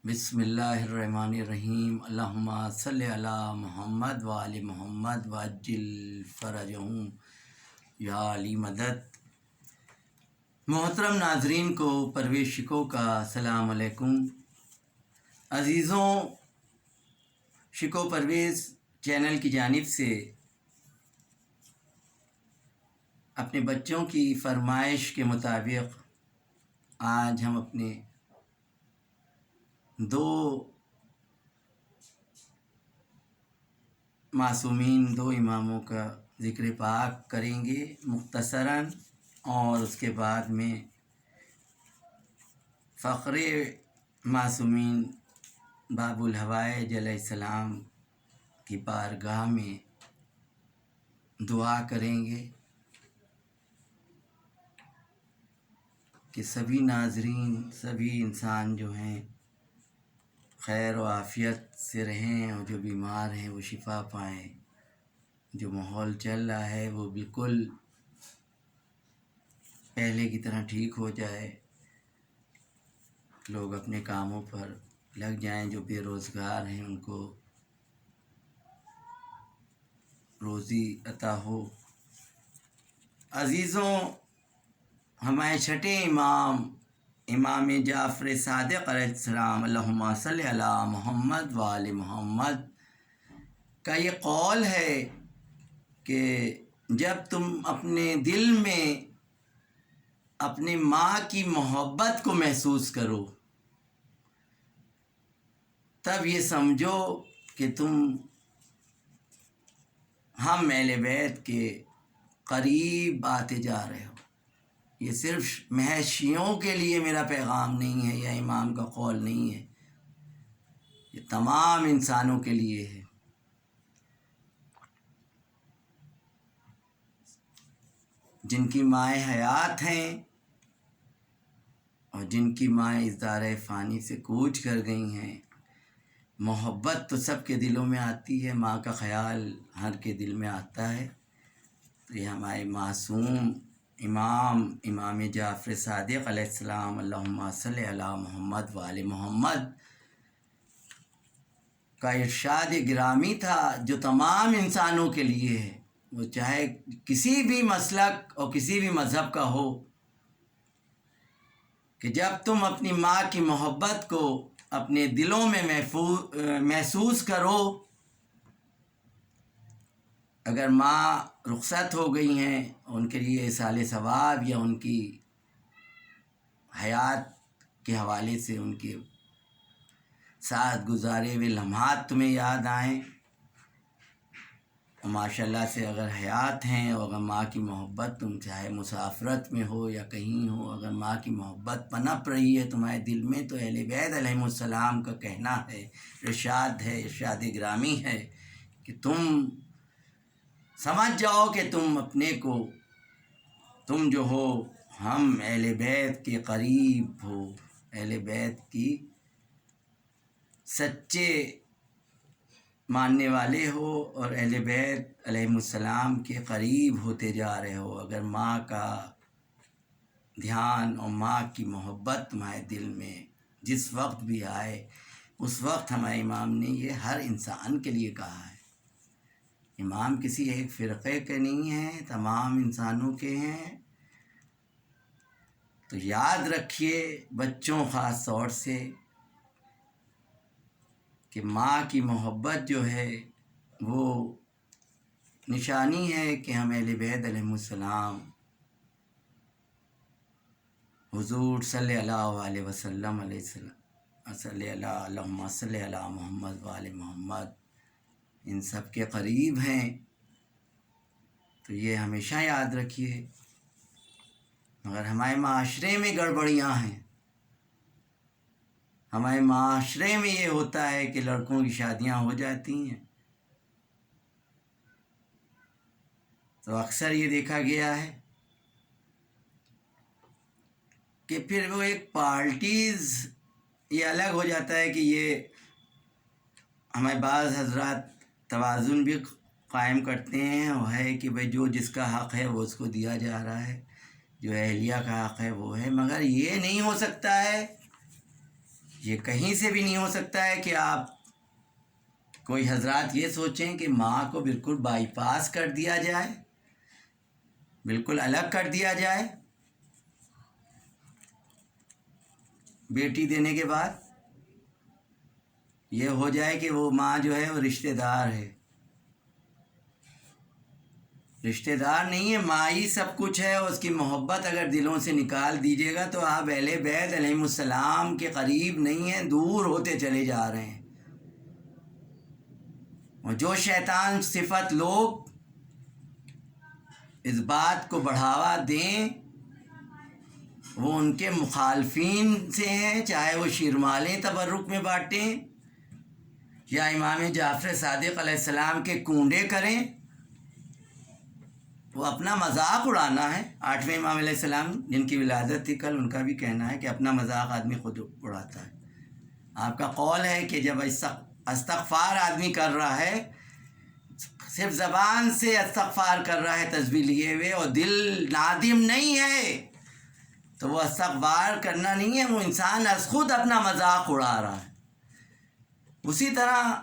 بسم اللہ الرحمن الرحیم اللہم صلی علی محمد وآل محمد وعجل فرجہم یا علی مدد۔ محترم ناظرین کو پرویز شکو کا السلام علیکم۔ عزیزوں، شکو پرویز چینل کی جانب سے اپنے بچوں کی فرمائش کے مطابق آج ہم اپنے دو معصومین، دو اماموں کا ذکر پاک کریں گے مختصراً، اور اس کے بعد میں فخر معصومین باب الحوائج علیہ السلام کی بارگاہ میں دعا کریں گے کہ سبھی ناظرین، سبھی انسان جو ہیں خیر و عافیت سے رہیں، اور جو بیمار ہیں وہ شفا پائیں، جو ماحول چل رہا ہے وہ بالکل پہلے کی طرح ٹھیک ہو جائے، لوگ اپنے کاموں پر لگ جائیں، جو بے روزگار ہیں ان کو روزی عطا ہو۔ عزیزوں، ہمارے چھٹے امام جعفر صادق علیہ السلام اللہم صلی علی محمد وآل محمد کا یہ قول ہے کہ جب تم اپنے دل میں اپنی ماں کی محبت کو محسوس کرو تب یہ سمجھو کہ تم ہم اہل بیت کے قریب آتے جا رہے ہو۔ یہ صرف محض شیعوں کے لیے میرا پیغام نہیں ہے یا امام کا قول نہیں ہے، یہ تمام انسانوں کے لیے ہے۔ جن کی مائیں حیات ہیں اور جن کی مائیں اس دارِ فانی سے کوچ کر گئی ہیں، محبت تو سب کے دلوں میں آتی ہے، ماں کا خیال ہر کے دل میں آتا ہے۔ تو یہ ہمارے معصوم امام جعفر صادق علیہ السلام اللہم صلی علی محمد وآل محمد کا ارشاد گرامی تھا جو تمام انسانوں کے لیے ہے، وہ چاہے کسی بھی مسلک اور کسی بھی مذہب کا ہو، کہ جب تم اپنی ماں کی محبت کو اپنے دلوں میں محسوس کرو، اگر ماں رخصت ہو گئی ہیں ان کے لیے ایصال ثواب یا ان کی حیات کے حوالے سے ان کے ساتھ گزارے ہوئے لمحات تمہیں یاد آئیں، اور ماشاء اللہ سے اگر حیات ہیں اور اگر ماں کی محبت تم چاہے مسافرت میں ہو یا کہیں ہو، اگر ماں کی محبت پنپ رہی ہے تمہارے دل میں، تو اہل بیت علیہم السلام کا کہنا ہے، ارشاد گرامی ہے کہ تم سمجھ جاؤ کہ تم اپنے کو، تم جو ہو ہم اہل بیت کے قریب ہو، اہل بیت کی سچے ماننے والے ہو، اور اہل بیت علیہ السلام کے قریب ہوتے جا رہے ہو۔ اگر ماں کا دھیان اور ماں کی محبت تمہارے دل میں جس وقت بھی آئے، اس وقت ہمارے امام نے یہ ہر انسان کے لیے کہا ہے۔ امام کسی ایک فرقے کے نہیں ہیں، تمام انسانوں کے ہیں۔ تو یاد رکھیے بچوں خاص طور سے کہ ماں کی محبت جو ہے وہ نشانی ہے کہ ہم اہل بیت علیہ السلام حضور صلی اللہ علیہ وسلم اللہم صلی علی محمد وآل محمد ان سب کے قریب ہیں۔ تو یہ ہمیشہ یاد رکھیے۔ مگر ہمارے معاشرے میں گڑبڑیاں ہیں، ہمارے معاشرے میں یہ ہوتا ہے کہ لڑکوں کی شادیاں ہو جاتی ہیں تو اکثر یہ دیکھا گیا ہے کہ پھر وہ ایک پارٹیز یہ الگ ہو جاتا ہے کہ یہ ہمارے بعض حضرات توازن بھی قائم کرتے ہیں، وہ ہے کہ بھئی جو جس کا حق ہے وہ اس کو دیا جا رہا ہے، جو اہلیہ کا حق ہے وہ ہے، مگر یہ نہیں ہو سکتا ہے یہ کہیں سے بھی نہیں ہو سکتا ہے کہ آپ کوئی حضرات یہ سوچیں کہ ماں کو بالکل بائی پاس کر دیا جائے، بالکل الگ کر دیا جائے بیٹی دینے کے بعد، یہ ہو جائے کہ وہ ماں جو ہے وہ رشتہ دار ہے۔ رشتہ دار نہیں ہے، ماں ہی سب کچھ ہے، اور اس کی محبت اگر دلوں سے نکال دیجیے گا تو آپ اہل بیت علیہم السلام کے قریب نہیں ہیں، دور ہوتے چلے جا رہے ہیں۔ اور جو شیطان صفت لوگ اس بات کو بڑھاوا دیں وہ ان کے مخالفین سے ہیں، چاہے وہ شیرمالیں تبرک میں بانٹیں یا امام جعفر صادق علیہ السلام کے کنڈے کریں، وہ اپنا مذاق اڑانا ہے۔ 8ویں امام علیہ السلام جن کی ولادت تھی کل، ان کا بھی کہنا ہے کہ اپنا مذاق آدمی خود اڑاتا ہے۔ آپ کا قول ہے کہ جب استغفار آدمی کر رہا ہے، صرف زبان سے استغفار کر رہا ہے تسبیح لیے ہوئے، اور دل نادم نہیں ہے، تو وہ استغفار کرنا نہیں ہے، وہ انسان از خود اپنا مذاق اڑا رہا ہے۔ اسی طرح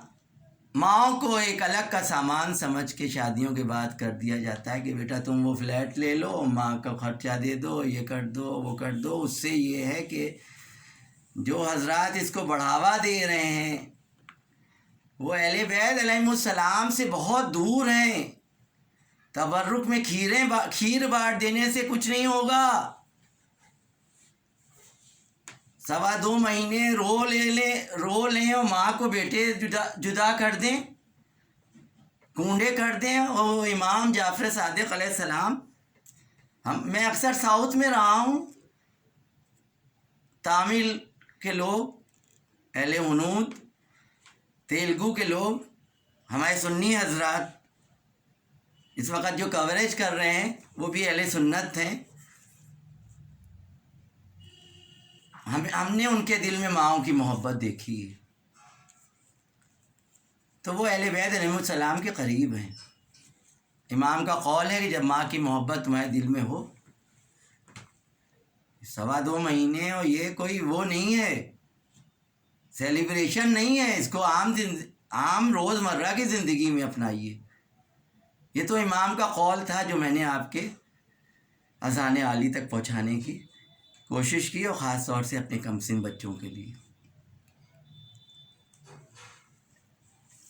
ماؤں کو ایک الگ کا سامان سمجھ کے شادیوں کے بعد کر دیا جاتا ہے کہ بیٹا تم وہ فلیٹ لے لو، ماں کا خرچہ دے دو، یہ کر دو وہ کر دو۔ اس سے یہ ہے کہ جو حضرات اس کو بڑھاوا دے رہے ہیں وہ اہل بیت علیہم السلام سے بہت دور ہیں۔ تبرک میں کھیر بانٹ دینے سے کچھ نہیں ہوگا۔ 2.25 مہینے رو لیں اور ماں کو بیٹے جدا کر دیں، کنڈے کر دیں۔ اور امام جعفر صادق علیہ السلام، میں اکثر ساؤتھ میں رہا ہوں، تامل کے لوگ، اہل ہنود، تیلگو کے لوگ، ہمارے سنی حضرات اس وقت جو کوریج کر رہے ہیں وہ بھی اہل سنت ہیں۔ ہم نے ان کے دل میں ماؤں کی محبت دیکھی ہے، تو وہ اہل بیت علیہ السلام کے قریب ہیں۔ امام کا قول ہے کہ جب ماں کی محبت تمہارے دل میں ہو، 2.25 مہینے، اور یہ کوئی وہ نہیں ہے، سیلیبریشن نہیں ہے، اس کو عام روز مرہ کی زندگی میں اپنائیے۔ یہ تو امام کا قول تھا جو میں نے آپ کے اذان عالی تک پہنچانے کی کوشش کی، اور خاص طور سے اپنے کم سن بچوں کے لیے۔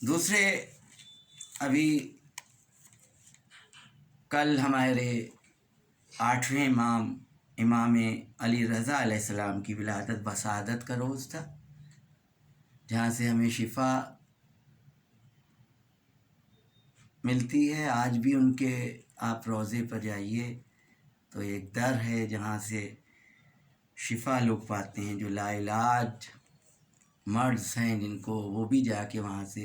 دوسرے، ابھی کل ہمارے 8ویں امام علی رضا علیہ السلام کی ولادت بسعادت کا روز تھا، جہاں سے ہمیں شفا ملتی ہے۔ آج بھی ان کے آپ روضے پر جائیے تو ایک در ہے جہاں سے شفا لوگ پاتے ہیں، جو لا علاج مرض ہیں جن کو، وہ بھی جا کے وہاں سے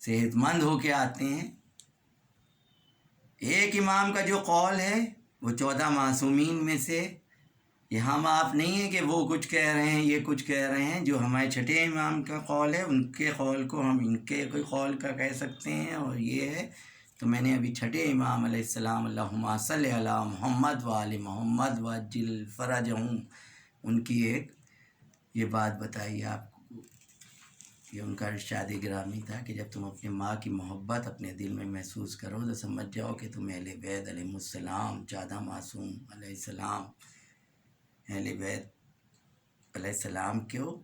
صحت مند ہو کے آتے ہیں۔ ایک امام کا جو قول ہے وہ 14 معصومین میں سے، یہ ہم آپ نہیں ہیں کہ وہ کچھ کہہ رہے ہیں یہ کچھ کہہ رہے ہیں، جو ہمارے چھٹے امام کا قول ہے ان کے قول کو ہم ان کے کوئی قول کا کہہ سکتے ہیں، اور یہ ہے۔ تو میں نے ابھی چھٹے امام علیہ السلام اللہم صلی علی محمد و آل محمد وعجل فرجہم، ان کی ایک یہ بات بتائی آپ کو، یہ ان کا ارشاد گرامی تھا کہ جب تم اپنی ماں کی محبت اپنے دل میں محسوس کرو تو سمجھ جاؤ کہ تم اہل بیت علیہ السلام، 14 معصوم علیہ السلام، اہل بیت علیہ السلام کے ہو،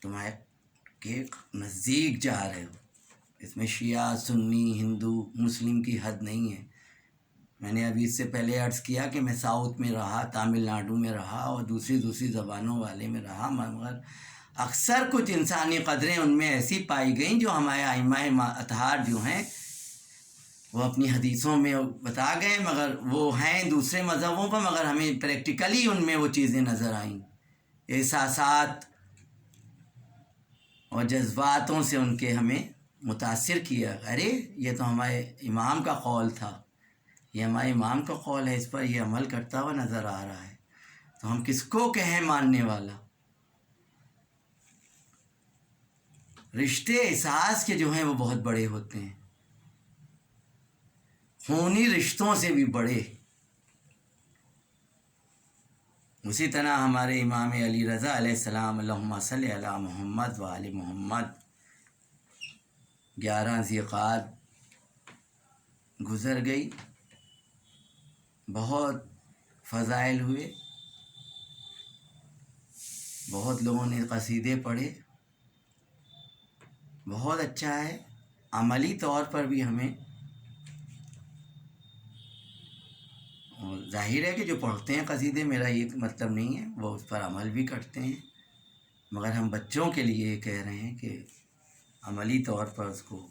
تمہارے کے نزدیک جا رہے ہو۔ اس میں شیعہ، سنی، ہندو، مسلم کی حد نہیں ہے۔ میں نے ابھی اس سے پہلے عرض کیا کہ میں ساؤتھ میں رہا، تامل ناڈو میں رہا، اور دوسری زبانوں والے میں رہا، مگر اکثر کچھ انسانی قدریں ان میں ایسی پائی گئیں جو ہمارے ائمہ اطہار جو ہیں وہ اپنی حدیثوں میں بتا گئے، مگر وہ ہیں دوسرے مذہبوں پر، مگر ہمیں پریکٹیکلی ان میں وہ چیزیں نظر آئیں، احساسات اور جذباتوں سے ان کے ہمیں متاثر کیا۔ ارے یہ تو ہمارے امام کا قول تھا، یہ ہمارے امام کا قول ہے، اس پر یہ عمل کرتا ہوا نظر آ رہا ہے، تو ہم کس کو کہیں ماننے والا۔ رشتے احساس کے جو ہیں وہ بہت بڑے ہوتے ہیں، خونی رشتوں سے بھی بڑے۔ اسی طرح ہمارے امام علی رضا علیہ السلام اللہم صلی علی محمد و آل محمد 11 ذی-القعدہ گزر گئی، بہت فضائل ہوئے، بہت لوگوں نے قصیدے پڑھے، بہت اچھا ہے۔ عملی طور پر بھی ہمیں، اور ظاہر ہے کہ جو پڑھتے ہیں قصیدے، میرا یہ مطلب نہیں ہے وہ اس پر عمل بھی کرتے ہیں، مگر ہم بچوں کے لیے یہ کہہ رہے ہیں کہ عملی طور پر اس کو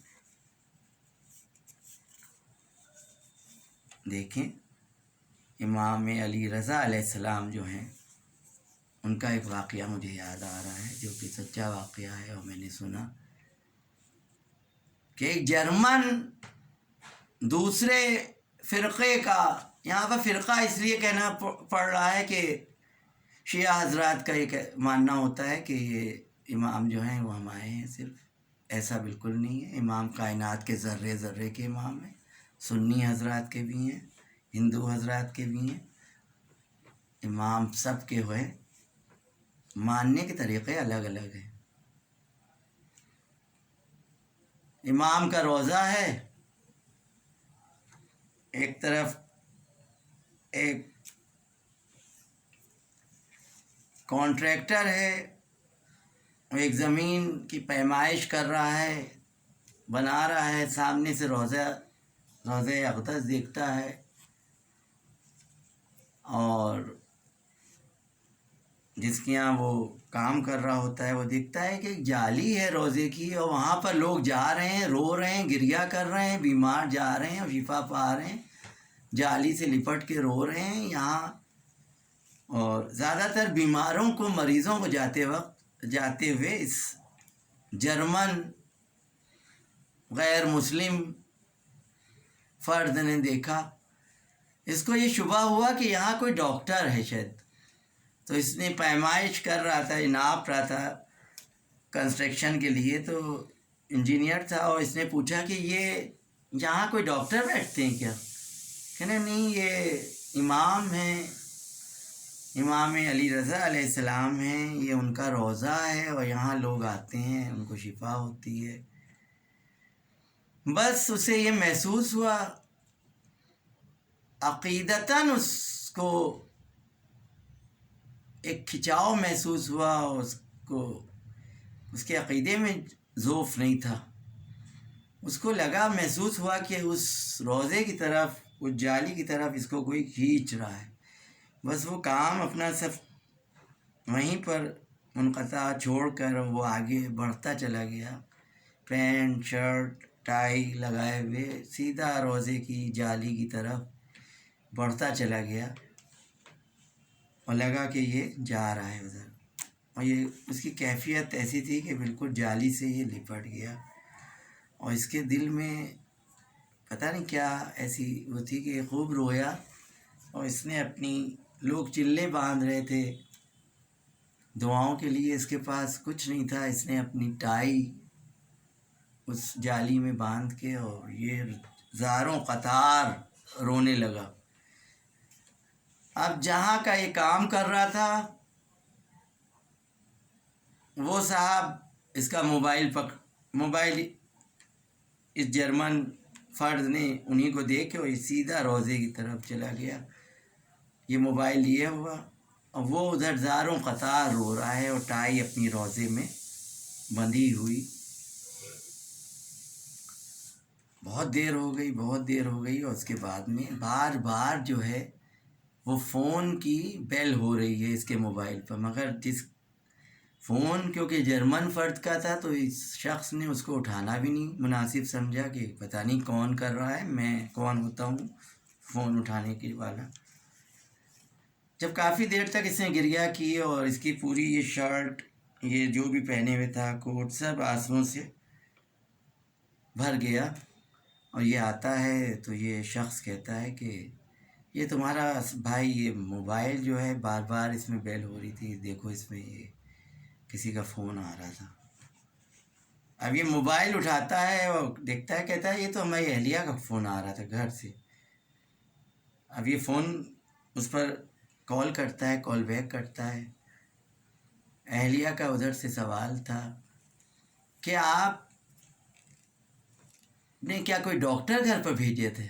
دیکھیں۔ امام علی رضا علیہ السلام جو ہیں، ان کا ایک واقعہ مجھے یاد آ رہا ہے جو کہ سچا واقعہ ہے، اور میں نے سنا کہ ایک جرمن دوسرے فرقے کا، یہاں پر فرقہ اس لیے کہنا پڑ رہا ہے کہ شیعہ حضرات کا یہ ماننا ہوتا ہے کہ یہ امام جو ہیں وہ ہمارے ہیں، صرف ایسا بالکل نہیں ہے۔ امام کائنات کے ذرے ذرے کے امام ہیں، سنی حضرات کے بھی ہیں، ہندو حضرات کے بھی ہیں، امام سب کے ہوئے، ماننے کے طریقے الگ الگ ہیں۔ امام کا روضہ ہے، ایک طرف ایک کانٹریکٹر ہے، وہ ایک زمین کی پیمائش کر رہا ہے، بنا رہا ہے، سامنے سے روضہ اقدس دیکھتا ہے، اور جس کے یہاں وہ کام کر رہا ہوتا ہے وہ دیکھتا ہے کہ ایک جالی ہے روضے کی، اور وہاں پر لوگ جا رہے ہیں، رو رہے ہیں، گریہ کر رہے ہیں، بیمار جا رہے ہیں اور شفا پا رہے ہیں، جالی سے لپٹ کے رو رہے ہیں یہاں۔ اور زیادہ تر بیماروں کو، مریضوں کو جاتے ہوئے اس جرمن غیر مسلم فرد نے دیکھا۔ اس کو یہ شبہ ہوا کہ یہاں کوئی ڈاکٹر ہے شاید، تو اس نے پیمائش کر رہا تھا، ناپ رہا تھا کنسٹرکشن کے لیے، تو انجینئر تھا، اور اس نے پوچھا کہ یہ یہاں کوئی ڈاکٹر بیٹھتے ہیں کیا؟ کہنے نہیں، یہ امام ہیں، امام علی رضا علیہ السلام ہیں، یہ ان کا روضہ ہے، اور یہاں لوگ آتے ہیں، ان کو شفا ہوتی ہے۔ بس اسے یہ محسوس ہوا، عقیدتاً اس کو ایک کھچاؤ محسوس ہوا، اور اس کے عقیدے میں ذوف نہیں تھا، اس کو لگا، محسوس ہوا کہ اس روضے کی طرف، اس جالی کی طرف اس کو کوئی کھینچ رہا ہے۔ بس وہ کام اپنا سب وہیں پر منقطع چھوڑ کر وہ آگے بڑھتا چلا گیا، پینٹ شرٹ ٹائی لگائے ہوئے سیدھا روضے کی جالی کی طرف بڑھتا چلا گیا، اور لگا کہ یہ جا رہا ہے ادھر، اور یہ اس کی کیفیت ایسی تھی کہ بالکل جالی سے یہ لپٹ گیا، اور اس کے دل میں پتہ نہیں کیا ایسی وہ تھی کہ خوب رویا، اور اس نے اپنی، لوگ چلے باندھ رہے تھے دعاؤں کے لیے، اس کے پاس کچھ نہیں تھا، اس نے اپنی ٹائی اس جالی میں باندھ کے، اور یہ زاروں قطار رونے لگا۔ اب جہاں کا یہ کام کر رہا تھا وہ صاحب اس کا موبائل اس جرمن فرد نے انہی کو دیکھ کے سیدھا روضے کی طرف چلا گیا، یہ موبائل لیے ہوا، اور وہ ادھر زاروں قطار رو رہا ہے، اور ٹائی اپنی روضے میں بندھی ہوئی۔ بہت دیر ہو گئی، اور اس کے بعد میں بار بار جو ہے وہ فون کی بیل ہو رہی ہے اس کے موبائل پر، مگر فون کیونکہ جرمن فرد کا تھا تو اس شخص نے اس کو اٹھانا بھی نہیں مناسب سمجھا، کہ پتہ نہیں کون کر رہا ہے، میں کون ہوتا ہوں فون اٹھانے کے والا۔ جب کافی دیر تک اس نے گریہ کی، اور اس کی پوری یہ شرٹ، یہ جو بھی پہنے ہوئے تھا، کوٹ، سب آنسوؤں سے بھر گیا، اور یہ آتا ہے تو یہ شخص کہتا ہے کہ یہ تمہارا بھائی، یہ موبائل جو ہے بار بار اس میں بیل ہو رہی تھی، دیکھو اس میں یہ کسی کا فون آ رہا تھا۔ اب یہ موبائل اٹھاتا ہے اور دیکھتا ہے، کہتا ہے یہ تو ہماری اہلیہ کا فون آ رہا تھا گھر سے۔ اب یہ فون اس پر کال کرتا ہے، کال بیک کرتا ہے۔ اہلیہ کا ادھر سے سوال تھا کہ آپ نے کیا کوئی ڈاکٹر گھر پر بھیجے تھے؟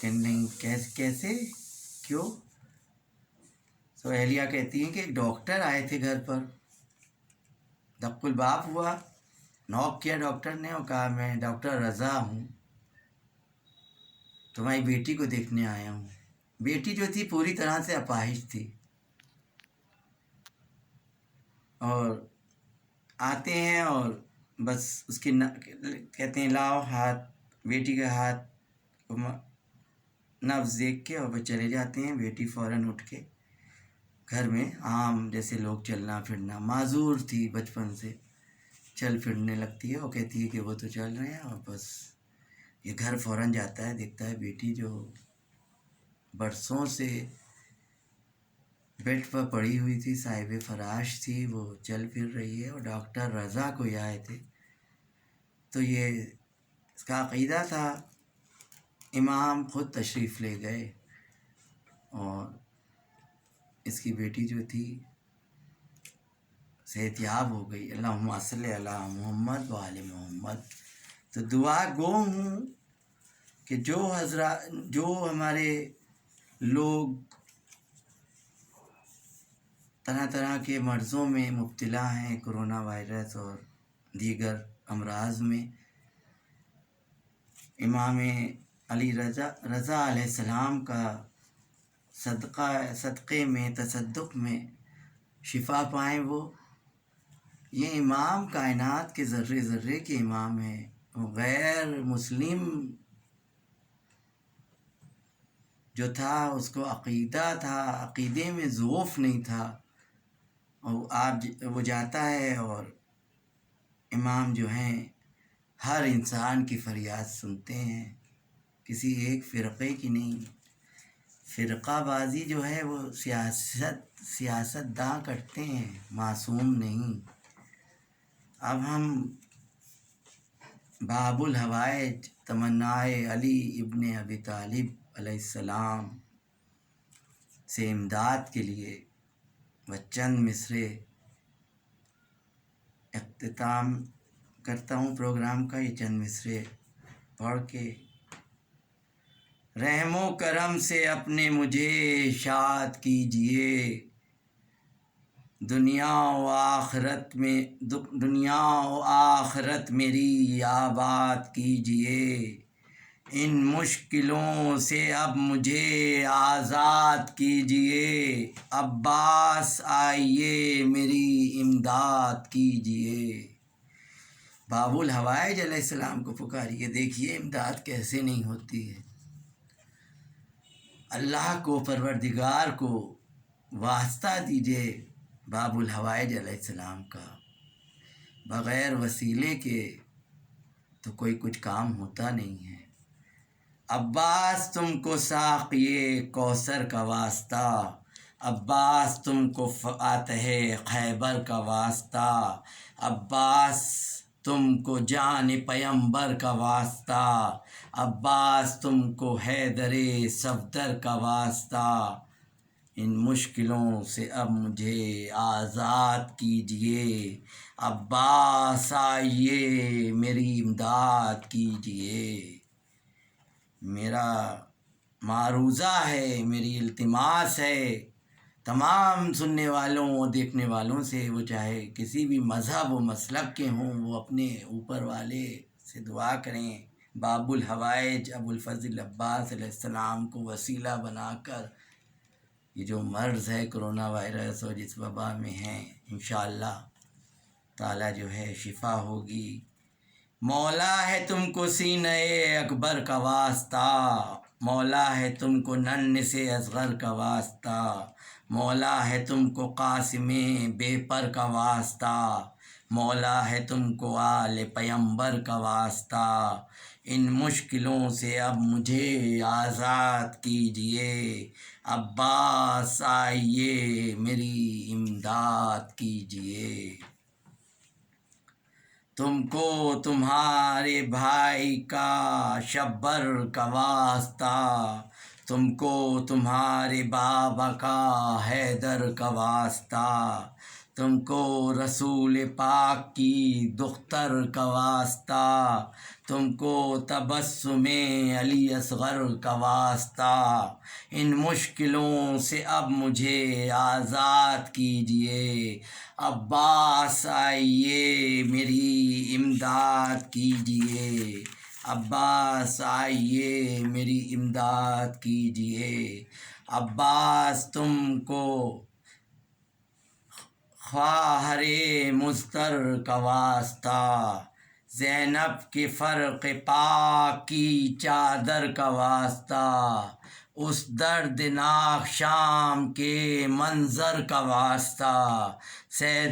کہ نہیں، کیسے، کیوں؟ تو اہلیہ کہتی ہیں کہ ایک ڈاکٹر آئے تھے گھر پر، دق الباب ہوا، نوک کیا ڈاکٹر نے اور کہا میں ڈاکٹر رضا ہوں، تمہاری بیٹی کو دیکھنے آیا ہوں۔ بیٹی جو تھی پوری طرح سے اپاہج تھی، اور آتے ہیں اور بس اس کی کہتے ہیں لاؤ ہاتھ، بیٹی کا ہاتھ نبض دیکھ کے اور وہ چلے جاتے ہیں۔ بیٹی فوراً اٹھ کے گھر میں عام جیسے لوگ چلنا پھرنا، معذور تھی بچپن سے، چل پھرنے لگتی ہے اور کہتی ہے کہ وہ تو چل رہے ہیں، اور بس یہ گھر فوراً جاتا ہے، دیکھتا ہے بیٹی جو برسوں سے بیڈ پر پڑی ہوئی تھی، صاحب فراش تھی، وہ چل پھر رہی ہے، اور ڈاکٹر رضا کوئی آئے تھے۔ تو یہ اس کا عقیدہ تھا۔ امام خود تشریف لے گئے اور اس کی بیٹی جو تھی صحت یاب ہو گئی۔ اللہم صلی علی محمد و آل محمد۔ تو دعا گو ہوں کہ جو ہمارے لوگ طرح طرح کے مرضوں میں مبتلا ہیں، کرونا وائرس اور دیگر امراض میں، امام علی رضا علیہ السلام کا صدقے میں، تصدق میں شفا پائیں۔ وہ یہ امام کائنات کے ذرے ذرے کے امام ہیں، وہ غیر مسلم جو تھا اس کو عقیدہ تھا، عقیدے میں ضعف نہیں تھا، اور وہ جاتا ہے اور امام جو ہیں ہر انسان کی فریاد سنتے ہیں، کسی ایک فرقے کی نہیں۔ فرقہ بازی جو ہے وہ سیاست داں کرتے ہیں، معصوم نہیں۔ اب ہم باب الحوائج تمنائے علی ابن ابی طالب علیہ السلام سے امداد کے لیے چند مصرے اختتام کرتا ہوں پروگرام کا۔ یہ چند مصرے پڑھ کے: رحم و کرم سے اپنے مجھے شاد کیجئے، دنیا و آخرت میری آباد کیجئے، ان مشکلوں سے اب مجھے آزاد کیجئے، عباس آئیے میری امداد کیجئے۔ باب الحوائج علیہ السلام کو پکاریے۔ دیکھیے امداد کیسے نہیں ہوتی ہے۔ اللہ کو، پروردگار کو واسطہ دیجئے باب الحوائج علیہ السلام کا۔ بغیر وسیلے کے تو کوئی کچھ کام ہوتا نہیں ہے۔ عباس تم کو ساقیے کوثر کا واسطہ، عباس تم کو فاتح خیبر کا واسطہ، عباس تم کو جان پیمبر کا واسطہ، عباس تم کو حیدر صفدر کا واسطہ، ان مشکلوں سے اب مجھے آزاد کیجئے، عباس آئیے میری امداد کیجئے۔ میرا معروضہ ہے، میری التماس ہے تمام سننے والوں اور دیکھنے والوں سے، وہ چاہے کسی بھی مذہب و مسلک کے ہوں، وہ اپنے اوپر والے سے دعا کریں۔ باب الحوائج ابو الفضل عباس علیہ السلام کو وسیلہ بنا کر یہ جو مرض ہے کرونا وائرس اور جس وبا میں ہیں، انشاءاللہ تعالیٰ جو ہے شفا ہوگی۔ مولا ہے تم کو سینہ اکبر کا واسطہ، مولا ہے تم کو ننھ سے اصغر کا واسطہ، مولا ہے تم کو قاسم بے پر کا واسطہ، مولا ہے تم کو آل پیمبر کا واسطہ، ان مشکلوں سے اب مجھے آزاد کیجئے، عباس آئیے میری امداد کیجئے۔ تم کو تمہارے بھائی کا شبر کا واسطہ، تم کو تمہارے بابا کا حیدر کا واسطہ، تم کو رسول پاک کی دختر کا واسطہ، تم کو تبسم علی اصغر کا واسطہ، ان مشکلوں سے اب مجھے آزاد کیجیے، عباس آئیے میری امداد کیجیے، عباس آئیے میری امداد کیجیے، عباس تم کو خواہر مضطر کا واسطہ، زینب کے فرق پاک کی چادر کا واسطہ، اس دردناک شام کے منظر کا واسطہ،